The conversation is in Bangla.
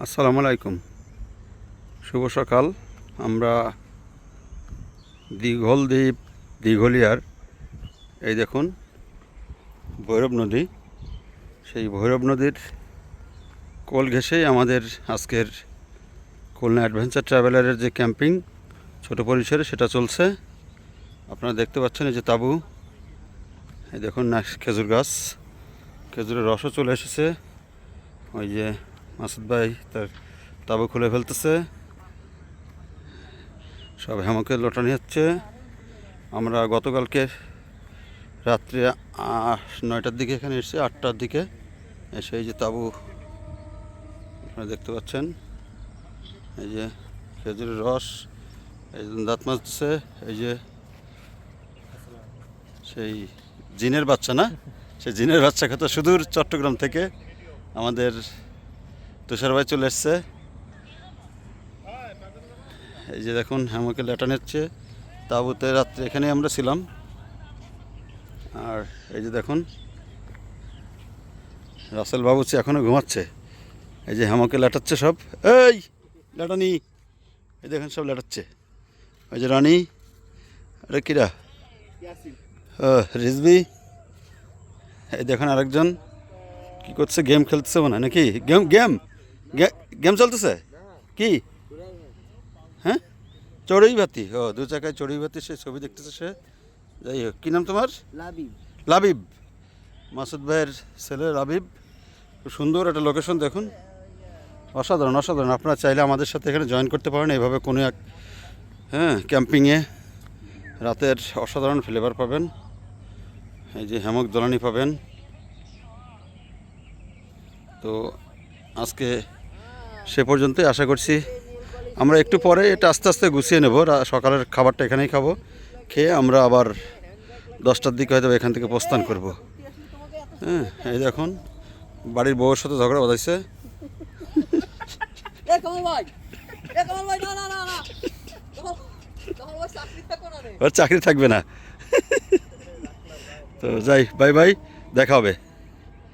আসসালামু আলাইকুম, শুভ সকাল। আমরা দীঘলদ্বীপ দীঘলিয়ার এই দেখুন ভৈরব নদী, সেই ভৈরব নদীর কোল ঘেঁষেই আমাদের আজকের খুলনা অ্যাডভেঞ্চার ট্রাভেলারের যে ক্যাম্পিং ছোট পরিসরে সেটা চলছে। আপনারা দেখতে পাচ্ছেন এই যে তাঁবু, এই দেখুন না খেজুর গাছ, খেজুরের রসও চলে এসেছে। ওই যে মাসুদ ভাই তার তাঁবু খুলে ফেলতেছে, সব হ্যামকে লোটানি হচ্ছে। আমরা গতকালকে রাত্রে 9টার দিকে এখানে এসেছি, 8টার দিকে এসে এই যে তাঁবু আপনারা দেখতে পাচ্ছেন, এই যে খেজুরের রস, এই যে দাঁত মাজছে, এই যে সেই জিনের বাচ্চা না, সেই জিনের বাচ্চা কত সুদূর চট্টগ্রাম থেকে আমাদের তুষার ভাই চলে এসছে। এই যে দেখুন হ্যামকে লেটানো হচ্ছে তাঁবুতে, রাত্রে এখানে আমরা ছিলাম। আর এই যে দেখুন রাসেল বাবুচি এখনও ঘুমাচ্ছে, এই যে হ্যামকে লেটাচ্ছে সব, এই লেটানি, এই দেখুন সব লেটাচ্ছে। ওই যে রানী, আরে কিরা, ও রিজবি, এই দেখুন আরেকজন কি করছে, গেম খেলতেছে মনে হয় নাকি, গেম গেম গেম চলতেছে কি, হ্যাঁ চড়ুই ভাতি, ও 2 চাকায় চড়ুই ভাতি, সে ছবি দেখতেছে সে। যাই হোক, কী নাম তোমার? লাবিব। লাবিব, মাসুদ ভাইয়ের ছেলে লাবিব। খুব সুন্দর একটা লোকেশন দেখুন, অসাধারণ অসাধারণ। আপনারা চাইলে আমাদের সাথে এখানে জয়েন করতে পারেন এইভাবে কোনো এক ক্যাম্পিংয়ে, রাতের অসাধারণ ফ্লেভার পাবেন, এই যে হ্যামক জ্বালানি পাবেন। তো আজকে সে পর্যন্তই, আশা করছি আমরা একটু পরে এটা আস্তে আস্তে গুছিয়ে নেব। সকালের খাবারটা এখানেই খাবো, খেয়ে আমরা আবার 10টার দিকে হয়তো এখান থেকে প্রস্থান করব। হ্যাঁ, এই দেখুন বাড়ির বউয়ের সাথে ঝগড়া বাঁধাইছে। ওর চাকরি থাকবে না। তো যাই, বাই বাই, দেখা হবে।